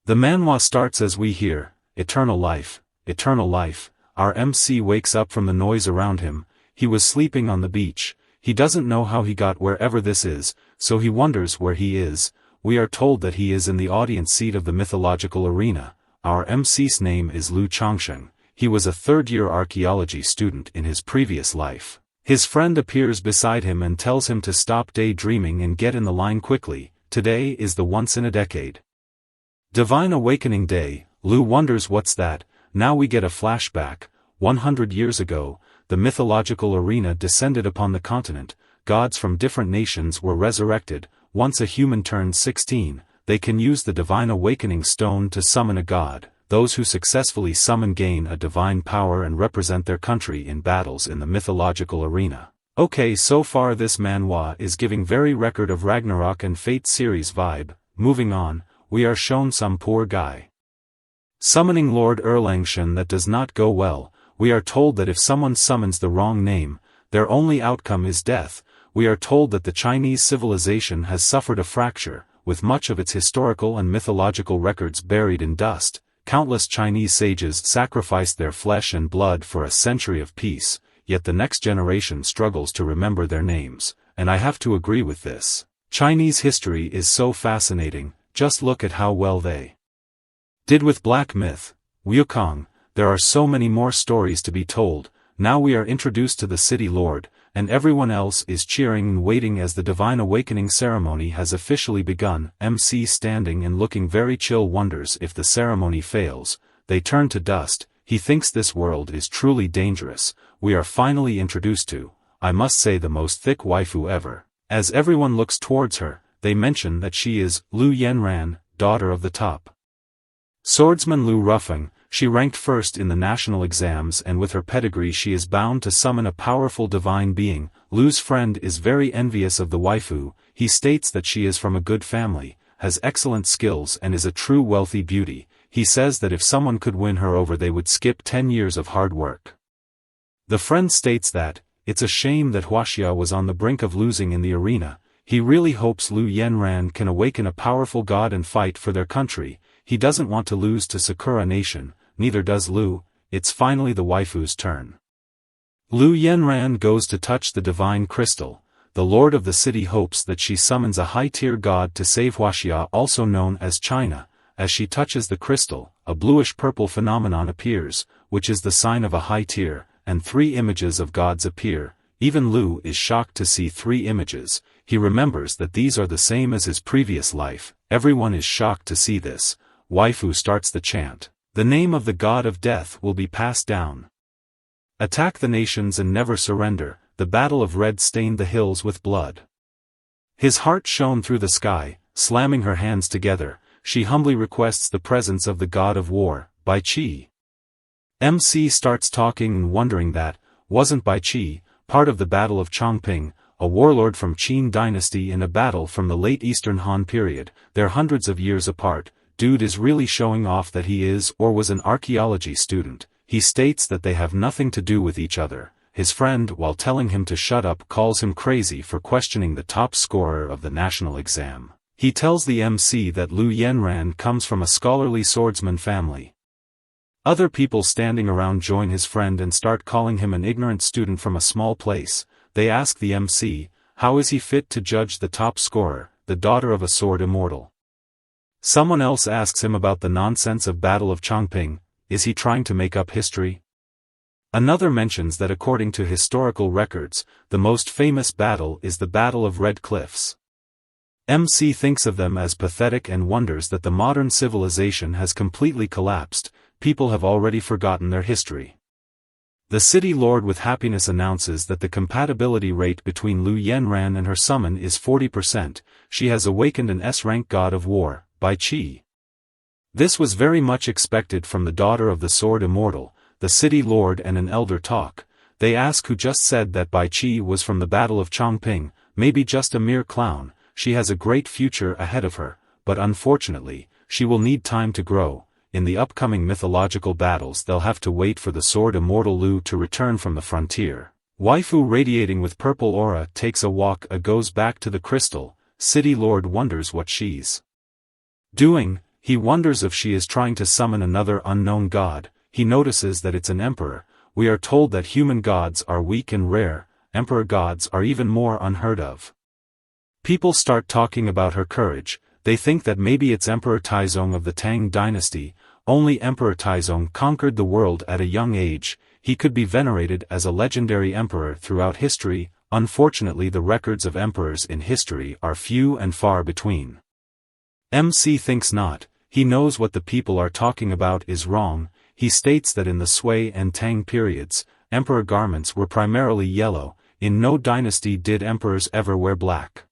The manhwa starts as we hear, eternal life, eternal life. Our MC wakes up from the noise around him. He was sleeping on the beach. He doesn't know how he got wherever this is, so he wonders where he is. We are told that he is in the audience seat of the mythological arena. Our MC's name is Lu Changsheng. He was a third-year archaeology student in his previous life. His friend appears beside him and tells him to stop daydreaming and get in the line quickly. Today is the once in a decade Divine Awakening Day. Lu wonders what's that. Now we get a flashback. 100 years ago, the mythological arena descended upon the continent. Gods from different nations were resurrected. Once a human turns 16, they can use the Divine Awakening Stone to summon a god. Those who successfully summon gain a divine power and represent their country in battles in the mythological arena. Okay, so far this manhwa is giving very Record of Ragnarok and Fate series vibe. Moving on, we are shown some poor guy summoning Lord Erlangshan. That does not go well. We are told that if someone summons the wrong name, their only outcome is death. We are told that the Chinese civilization has suffered a fracture, with much of its historical and mythological records buried in dust. Countless Chinese sages sacrificed their flesh and blood for a century of peace, yet the next generation struggles to remember their names, and I have to agree with this. Chinese history is so fascinating. Just look at how well they did with Black Myth, Wukong. There are so many more stories to be told. Now we are introduced to the City Lord, and everyone else is cheering and waiting as the Divine Awakening ceremony has officially begun. MC standing and looking very chill wonders if the ceremony fails. They turn to dust. He thinks this world is truly dangerous. We are finally introduced to, I must say, the most thick waifu ever. As everyone looks towards her, they mention that she is Lu Yanran, daughter of the top swordsman Lu Rufeng. She ranked first in the national exams, and with her pedigree she is bound to summon a powerful divine being. Lu's friend is very envious of the waifu. He states that she is from a good family, has excellent skills and is a true wealthy beauty. He says that if someone could win her over they would skip 10 years of hard work. The friend states that, it's a shame that Huaxia was on the brink of losing in the arena. He really hopes Lu Yanran can awaken a powerful god and fight for their country. He doesn't want to lose to Sakura Nation, neither does Lu. It's finally the waifu's turn. Lu Yanran goes to touch the divine crystal. The lord of the city hopes that she summons a high-tier god to save Huaxia, also known as China. As she touches the crystal, a bluish-purple phenomenon appears, which is the sign of a high tier, and 3 images of gods appear. Even Lu is shocked to see 3 images. He remembers that these are the same as his previous life. Everyone is shocked to see this. Waifu starts the chant. The name of the god of death will be passed down. Attack the nations and never surrender. The battle of Red stained the hills with blood. His heart shone through the sky. Slamming her hands together, she humbly requests the presence of the god of war, Bai Qi. MC starts talking and wondering that, wasn't Bai Qi part of the Battle of Chongping, a warlord from Qin dynasty in a battle from the late Eastern Han period. They're hundreds of years apart. Dude is really showing off that he is or was an archaeology student. He states that they have nothing to do with each other. His friend, while telling him to shut up, calls him crazy for questioning the top scorer of the national exam. He tells the MC that Lu Yanran comes from a scholarly swordsman family. Other people standing around join his friend and start calling him an ignorant student from a small place. They ask the MC, how is he fit to judge the top scorer, the daughter of a sword immortal? Someone else asks him about the nonsense of Battle of Chongping. Is he trying to make up history? Another mentions that according to historical records, the most famous battle is the Battle of Red Cliffs. MC thinks of them as pathetic and wonders that the modern civilization has completely collapsed. People have already forgotten their history. The city lord with happiness announces that the compatibility rate between Lu Yanran and her summon is 40%. She has awakened an S-rank god of war, Bai Qi. This was very much expected from the daughter of the sword immortal. The city lord and an elder talk. They ask who just said that Bai Qi was from the Battle of Chongping. Maybe just a mere clown. She has a great future ahead of her, but unfortunately, she will need time to grow. In the upcoming mythological battles they'll have to wait for the sword immortal Lu to return from the frontier. Waifu radiating with purple aura takes a walk goes back to the crystal. City lord wonders what she's doing. He wonders if she is trying to summon another unknown god. He notices that it's an emperor. We are told that human gods are weak and rare, emperor gods are even more unheard of. People start talking about her courage. They think that maybe it's Emperor Taizong of the Tang dynasty. Only Emperor Taizong conquered the world at a young age. He could be venerated as a legendary emperor throughout history. Unfortunately, the records of emperors in history are few and far between. MC thinks not. He knows what the people are talking about is wrong. He states that in the Sui and Tang periods, emperor garments were primarily yellow. In no dynasty did emperors ever wear black.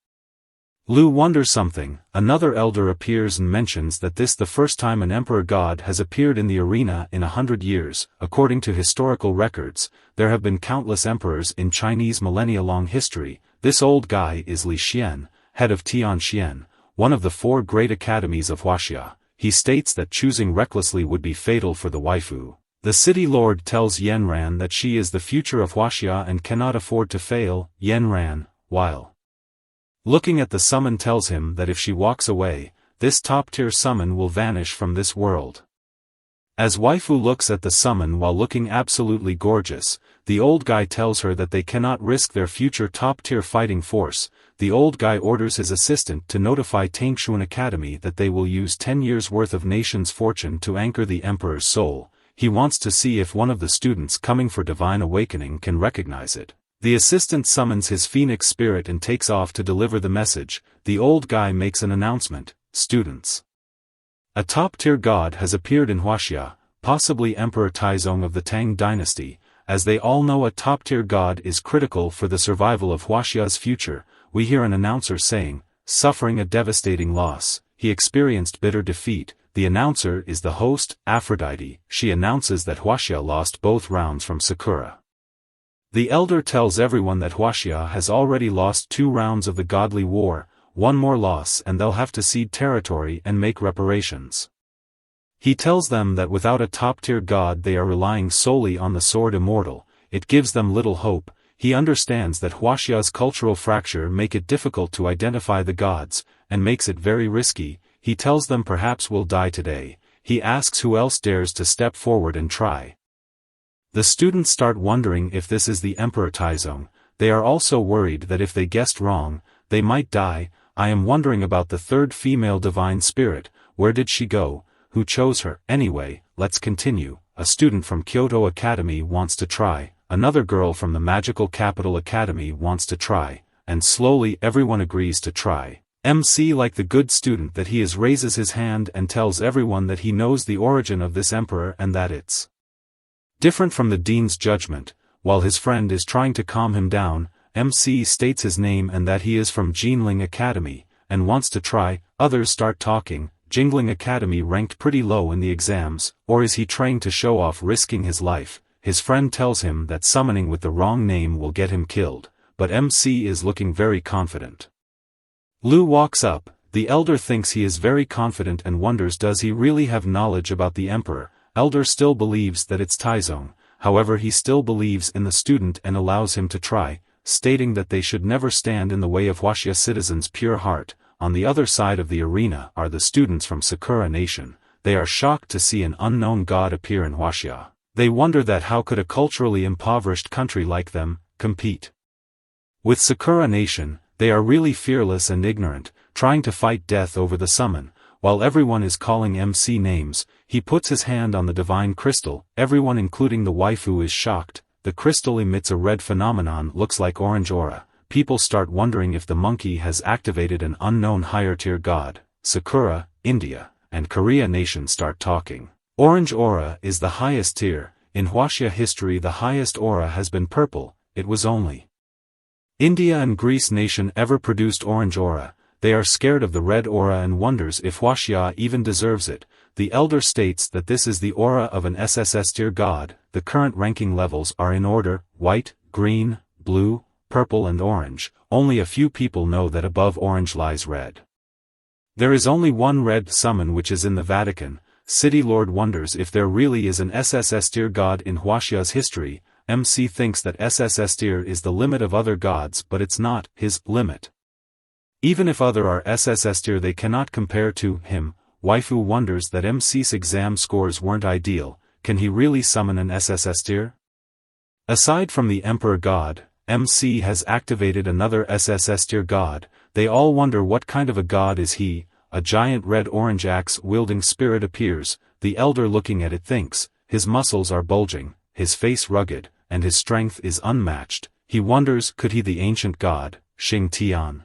Lu wonders something. Another elder appears and mentions that this the first time an emperor god has appeared in the arena in 100 years. According to historical records, there have been countless emperors in Chinese millennia-long history. This old guy is Li Xian, head of Tianxian, one of the 4 great academies of Huaxia. He states that choosing recklessly would be fatal for the waifu. The city lord tells Yanran that she is the future of Huaxia and cannot afford to fail. Yanran, while looking at the summon, tells him that if she walks away, this top-tier summon will vanish from this world. As waifu looks at the summon while looking absolutely gorgeous, the old guy tells her that they cannot risk their future top-tier fighting force. The old guy orders his assistant to notify Tangshuan Academy that they will use 10 years' worth of nation's fortune to anchor the emperor's soul. He wants to see if one of the students coming for divine awakening can recognize it. The assistant summons his phoenix spirit and takes off to deliver the message. The old guy makes an announcement. Students, a top-tier god has appeared in Huaxia, possibly Emperor Taizong of the Tang dynasty. As they all know, a top-tier god is critical for the survival of Huaxia's future. We hear an announcer saying, suffering a devastating loss, he experienced bitter defeat. The announcer is the host, Aphrodite. She announces that Huaxia lost both rounds from Sakura. The elder tells everyone that Huaxia has already lost 2 rounds of the godly war. 1 more loss and they'll have to cede territory and make reparations. He tells them that without a top-tier god they are relying solely on the sword immortal. It gives them little hope. He understands that Huaxia's cultural fracture make it difficult to identify the gods, and makes it very risky. He tells them perhaps we'll die today. He asks who else dares to step forward and try. The students start wondering if this is the Emperor Taizong. They are also worried that if they guessed wrong, they might die. I am wondering about the 3rd female divine spirit. Where did she go? Who chose her? Anyway, let's continue. A student from Kyoto Academy wants to try. Another girl from the Magical Capital Academy wants to try. And slowly everyone agrees to try. MC, like the good student that he is, raises his hand and tells everyone that he knows the origin of this emperor and that it's different from the dean's judgment. While his friend is trying to calm him down, MC states his name and that he is from Jinling Academy, and wants to try. Others start talking. Jingling Academy ranked pretty low in the exams, or is he trying to show off risking his life? His friend tells him that summoning with the wrong name will get him killed, but MC is looking very confident. Lu walks up. The elder thinks he is very confident and wonders does he really have knowledge about the emperor. Elder still believes that it's Taizong, however he still believes in the student and allows him to try, stating that they should never stand in the way of Huaxia citizens' pure heart. On the other side of the arena are the students from Sakura Nation. They are shocked to see an unknown god appear in Huaxia. They wonder that how could a culturally impoverished country like them compete with Sakura Nation. They are really fearless and ignorant, trying to fight death over the summon. While everyone is calling MC names, he puts his hand on the divine crystal. Everyone including the waifu is shocked. The crystal emits a red phenomenon, looks like orange aura. People start wondering if the monkey has activated an unknown higher-tier god. Sakura, India, and Korea Nation start talking. Orange aura is the highest tier. In Huaxia history the highest aura has been purple. It was only India and Greece Nation ever produced orange aura. They are scared of the red aura and wonders if Huaxia even deserves it. The elder states that this is the aura of an SSS-Tier god. The current ranking levels are in order: white, green, blue, purple and orange. Only a few people know that above orange lies red. There is only one red summon, which is in the Vatican. City Lord wonders if there really is an SSS-Tier god in Huaxia's history. MC thinks that SSS-Tier is the limit of other gods, but it's not his limit. Even if other are SSS-Tier they cannot compare to him. Waifu wonders that MC's exam scores weren't ideal. Can he really summon an SSS-Tier? Aside from the Emperor God, MC has activated another SSS-Tier god. They all wonder what kind of a god is he. A giant red-orange axe-wielding spirit appears. The elder looking at it thinks, his muscles are bulging, his face rugged, and his strength is unmatched. He wonders, could he the ancient god, Xing Tian?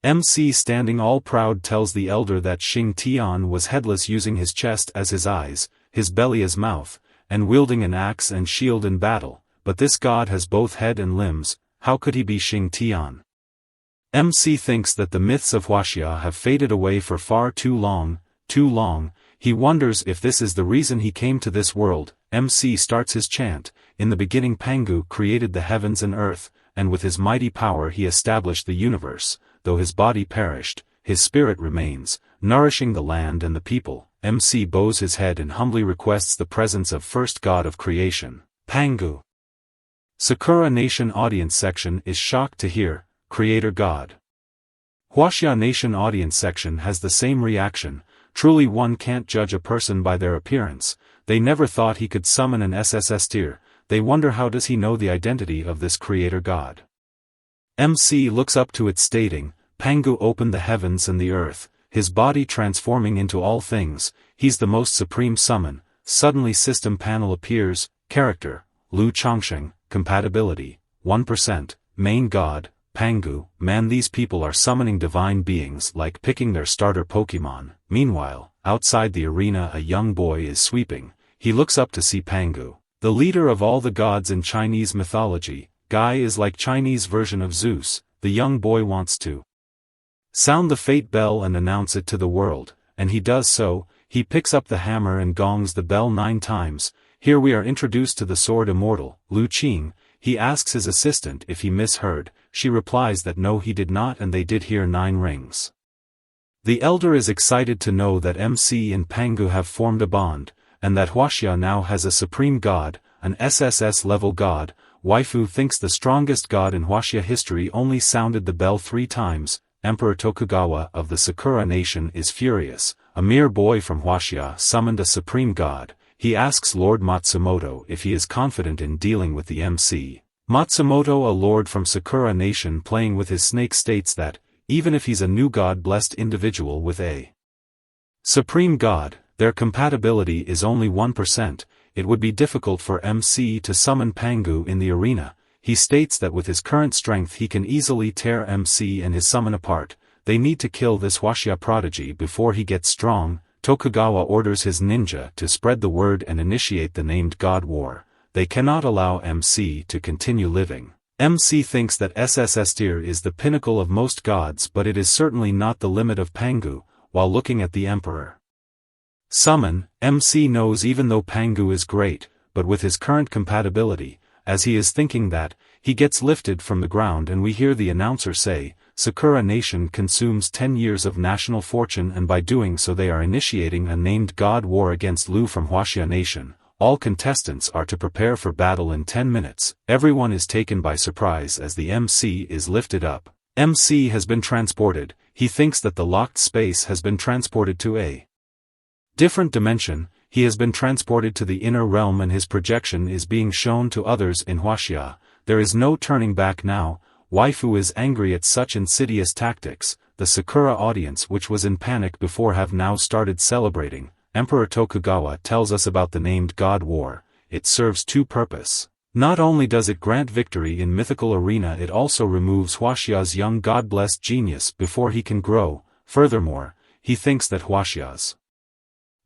MC standing all proud tells the elder that Xing Tian was headless, using his chest as his eyes, his belly as mouth, and wielding an axe and shield in battle. But this god has both head and limbs. How could he be Xing Tian? MC thinks that the myths of Huaxia have faded away for far too long. He wonders if this is the reason he came to this world. MC starts his chant. In the beginning Pangu created the heavens and earth, and with his mighty power he established the universe. Though his body perished, his spirit remains, nourishing the land and the people. MC bows his head and humbly requests the presence of first god of creation, Pangu. Sakura Nation audience section is shocked to hear, Creator God. Huaxia Nation audience section has the same reaction. Truly one can't judge a person by their appearance. They never thought he could summon an SSS-Tier. They wonder how does he know the identity of this Creator God. MC looks up to it stating, Pangu opened the heavens and the earth, his body transforming into all things. He's the most supreme summon. Suddenly system panel appears. Character, Lu Chongsheng. Compatibility, 1%. Main god, Pangu. Man, these people are summoning divine beings like picking their starter Pokemon. Meanwhile, outside the arena a young boy is sweeping. He looks up to see Pangu, the leader of all the gods in Chinese mythology. Guy is like Chinese version of Zeus. The young boy wants to sound the fate bell and announce it to the world, and he does so. He picks up the hammer and gongs the bell 9 times. Here we are introduced to the sword immortal, Lu Qing. He asks his assistant if he misheard. She replies that no, he did not, and they did hear 9 rings. The elder is excited to know that MC and Pangu have formed a bond, and that Huaxia now has a supreme god, an SSS-level god. Waifu thinks the strongest god in Huaxia history only sounded the bell 3 times. Emperor Tokugawa of the Sakura Nation is furious. A mere boy from Huaxia summoned a supreme god. He asks Lord Matsumoto if he is confident in dealing with the MC. Matsumoto, a lord from Sakura Nation playing with his snake, states that, even if he's a new god-blessed individual with a supreme god, their compatibility is only 1%, it would be difficult for MC to summon Pangu in the arena. He states that with his current strength he can easily tear MC and his summon apart. They need to kill this Huaxia prodigy before he gets strong. Tokugawa orders his ninja to spread the word and initiate the named god war. They cannot allow MC to continue living. MC thinks that SSS-Tier is the pinnacle of most gods, but it is certainly not the limit of Pangu. While looking at the emperor summon, MC knows even though Pangu is great, but with his current compatibility, as he is thinking that, he gets lifted from the ground and we hear the announcer say, Sakura Nation consumes 10 years of national fortune, and by doing so they are initiating a named god war against Lu from Huaxia Nation. All contestants are to prepare for battle in 10 minutes. Everyone is taken by surprise as the MC is lifted up. MC has been transported. He thinks that the locked space has been transported to a different dimension. He has been transported to the inner realm and his projection is being shown to others in Huaxia. There is no turning back now. Waifu is angry at such insidious tactics. The Sakura audience, which was in panic before, have now started celebrating. Emperor Tokugawa tells us about the named god war. It serves 2 purposes. Not only does it grant victory in mythical arena, it also removes Huaxia's young god-blessed genius before he can grow. Furthermore, he thinks that Huaxia's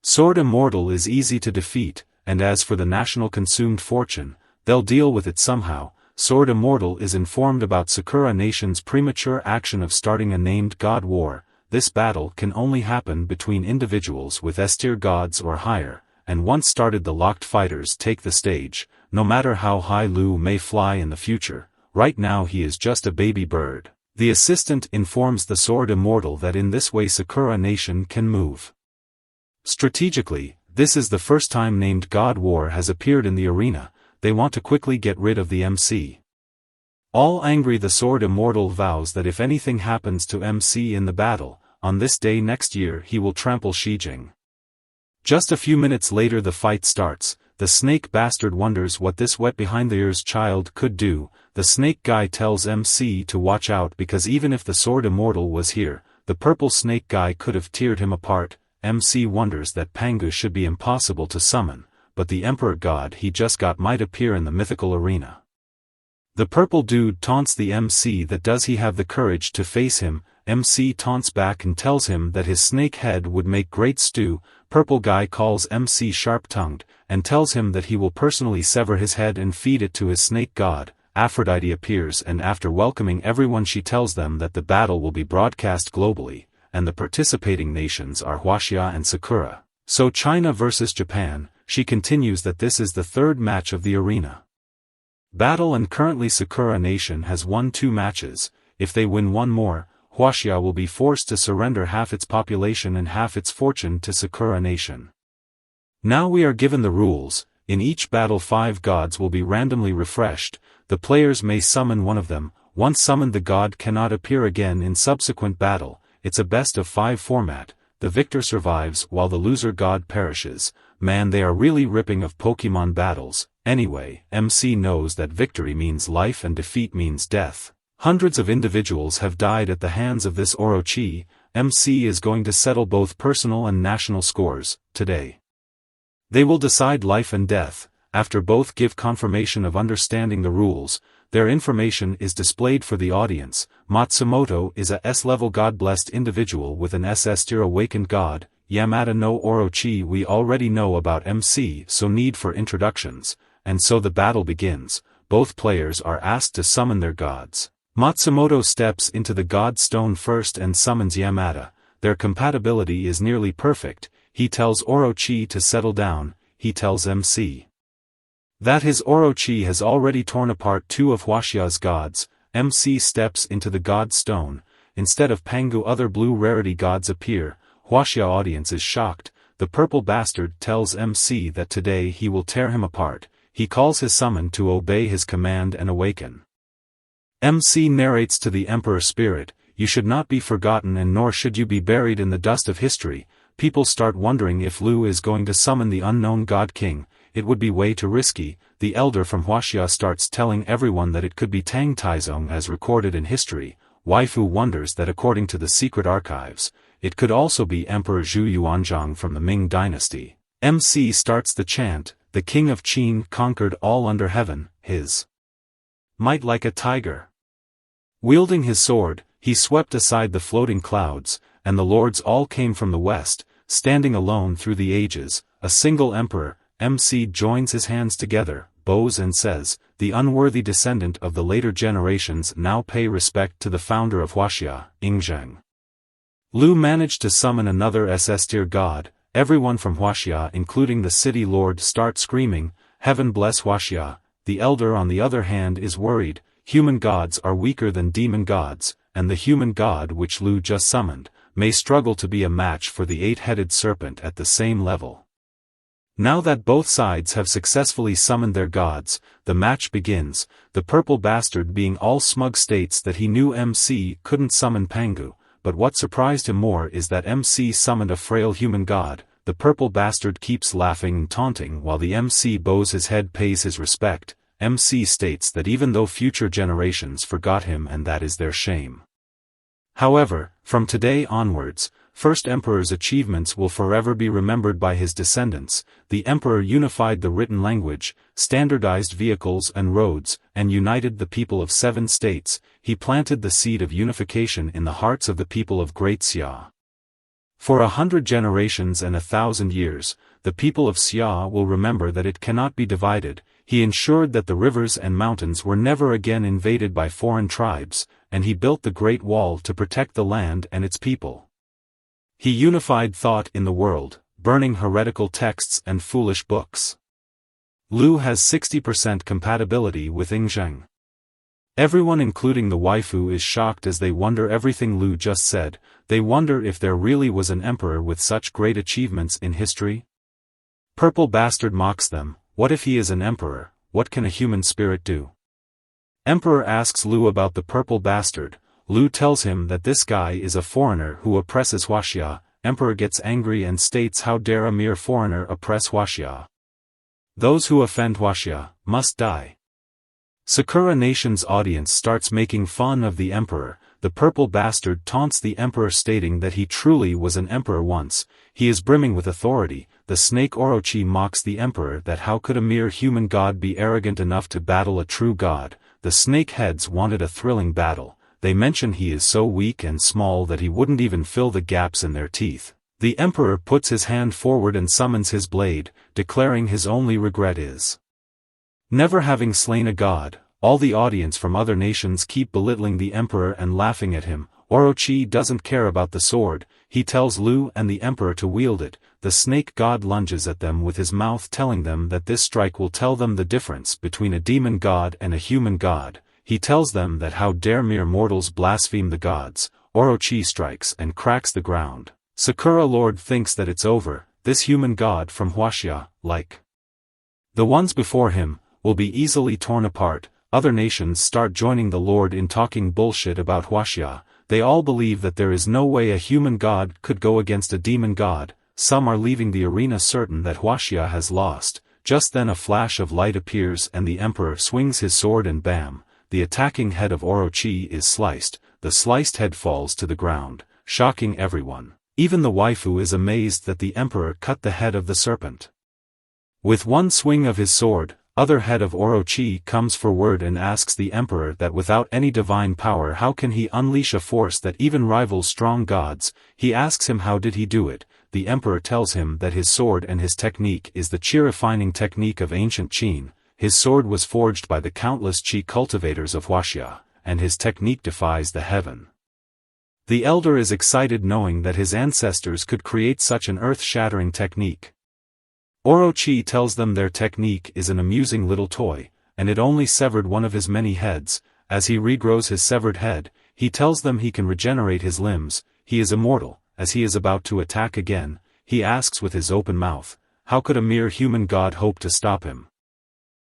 sword immortal is easy to defeat, and as for the national consumed fortune, they'll deal with it somehow. Sword Immortal is informed about Sakura Nation's premature action of starting a named god war. This battle can only happen between individuals with S-tier gods or higher, and once started the locked fighters take the stage. No matter how high Lu may fly in the future, right now he is just a baby bird. The assistant informs the Sword Immortal that in this way Sakura Nation can move strategically. This is the first time named god war has appeared in the arena. They want to quickly get rid of the MC. All angry, the Sword Immortal vows that if anything happens to MC in the battle, on this day next year he will trample Shijing. Just a few minutes later the fight starts. The snake bastard wonders what this wet behind-the-ears child could do. The snake guy tells MC to watch out because even if the sword immortal was here, the purple snake guy could have teared him apart. MC wonders that Pangu should be impossible to summon, but the emperor god he just got might appear in the mythical arena. The purple dude taunts the MC that does he have the courage to face him. MC taunts back and tells him that his snake head would make great stew. Purple guy calls MC sharp-tongued, and tells him that he will personally sever his head and feed it to his snake god. Aphrodite appears and after welcoming everyone she tells them that the battle will be broadcast globally, and the participating nations are Huaxia and Sakura. So China versus Japan, she continues that this is the third match of the arena battle and currently Sakura nation has won 2 matches. If they win one more, Huaxia will be forced to surrender half its population and half its fortune to Sakura nation. Now we are given the rules. In each battle 5 gods will be randomly refreshed. The players may summon one of them. Once summoned the god cannot appear again in subsequent battle. It's a best of 5 format. The victor survives while the loser god perishes. Man, they are really ripping of Pokemon battles. Anyway, MC knows that victory means life and defeat means death. Hundreds of individuals have died at the hands of this Orochi. MC is going to settle both personal and national scores today. They will decide life and death. After both give confirmation of understanding the rules, their information is displayed for the audience. Matsumoto is a S-level god-blessed individual with an SS-Tier awakened god. Yamada no Orochi we already know about MC, so need for introductions. And so the battle begins. Both players are asked to summon their gods. Matsumoto steps into the god stone first and summons Yamada. Their compatibility is nearly perfect. He tells Orochi to settle down. He tells MC that his Orochi has already torn apart 2 of Huaxia's gods. MC steps into the god stone. Instead of Pangu other blue rarity gods appear. Huaxia audience is shocked. The purple bastard tells MC that today he will tear him apart. He calls his summon to obey his command and awaken. MC narrates to the Emperor Spirit, you should not be forgotten and nor should you be buried in the dust of history. People start wondering if Lu is going to summon the unknown God King. It would be way too risky. The elder from Huaxia starts telling everyone that it could be Tang Taizong as recorded in history. Waifu wonders that according to the secret archives, it could also be Emperor Zhu Yuanzhang from the Ming dynasty. MC starts the chant, the king of Qin conquered all under heaven, his might like a tiger. Wielding his sword, he swept aside the floating clouds, and the lords all came from the west, standing alone through the ages, a single emperor. MC joins his hands together, bows and says, the unworthy descendant of the later generations now pay respect to the founder of Huaxia, Yingzheng. Lu managed to summon another SS-Tier god. Everyone from Huaxia including the city lord start screaming, heaven bless Huaxia. The elder on the other hand is worried, human gods are weaker than demon gods, and the human god which Lu just summoned, may struggle to be a match for the 8-headed serpent at the same level. Now that both sides have successfully summoned their gods, the match begins. The purple bastard being all smug states that he knew MC couldn't summon Pangu. But what surprised him more is that MC summoned a frail human god. The purple bastard keeps laughing and taunting while the MC bows his head pays his respect. MC states that even though future generations forgot him and that is their shame. However, from today onwards, First Emperor's achievements will forever be remembered by his descendants. The Emperor unified the written language, standardized vehicles and roads, and united the people of 7 states. He planted the seed of unification in the hearts of the people of Great Xia. For 100 generations and 1,000 years, the people of Xia will remember that it cannot be divided. He ensured that the rivers and mountains were never again invaded by foreign tribes, and he built the Great Wall to protect the land and its people. He unified thought in the world, burning heretical texts and foolish books. Lu has 60% compatibility with Yingzheng. Everyone including the waifu is shocked as they wonder everything Lu just said. They wonder if there really was an emperor with such great achievements in history. Purple bastard mocks them, what if he is an emperor, what can a human spirit do? Emperor asks Lu about the purple bastard, Lu tells him that this guy is a foreigner who oppresses Huaxia. Emperor gets angry and states, how dare a mere foreigner oppress Huaxia. Those who offend Huaxia must die. Sakura Nation's audience starts making fun of the emperor. The purple bastard taunts the emperor, stating that he truly was an emperor once. He is brimming with authority. The snake Orochi mocks the emperor that how could a mere human god be arrogant enough to battle a true god. The snake heads wanted a thrilling battle. They mention he is so weak and small that he wouldn't even fill the gaps in their teeth. The emperor puts his hand forward and summons his blade, declaring his only regret is never having slain a god. All the audience from other nations keep belittling the emperor and laughing at him. Orochi doesn't care about the sword. He tells Lu and the emperor to wield it. The snake god lunges at them with his mouth, telling them that this strike will tell them the difference between a demon god and a human god. He tells them that how dare mere mortals blaspheme the gods. Orochi strikes and cracks the ground. Sakura Lord thinks that it's over. This human god from Huaxia, like the ones before him, will be easily torn apart. Other nations start joining the Lord in talking bullshit about Huaxia. They all believe that there is no way a human god could go against a demon god. Some are leaving the arena certain that Huaxia has lost. Just then a flash of light appears and the emperor swings his sword and bam, the attacking head of Orochi is sliced. The sliced head falls to the ground, shocking everyone. Even the waifu is amazed that the emperor cut the head of the serpent. With one swing of his sword, other head of Orochi comes forward and asks the emperor that without any divine power how can he unleash a force that even rivals strong gods. He asks him how did he do it. The emperor tells him that his sword and his technique is the chi refining technique of ancient Qin. His sword was forged by the countless chi cultivators of Huaxia, and his technique defies the heaven. The elder is excited knowing that his ancestors could create such an earth-shattering technique. Orochi tells them their technique is an amusing little toy, and it only severed one of his many heads. As he regrows his severed head, he tells them he can regenerate his limbs. He is immortal. As he is about to attack again, he asks with his open mouth, how could a mere human god hope to stop him?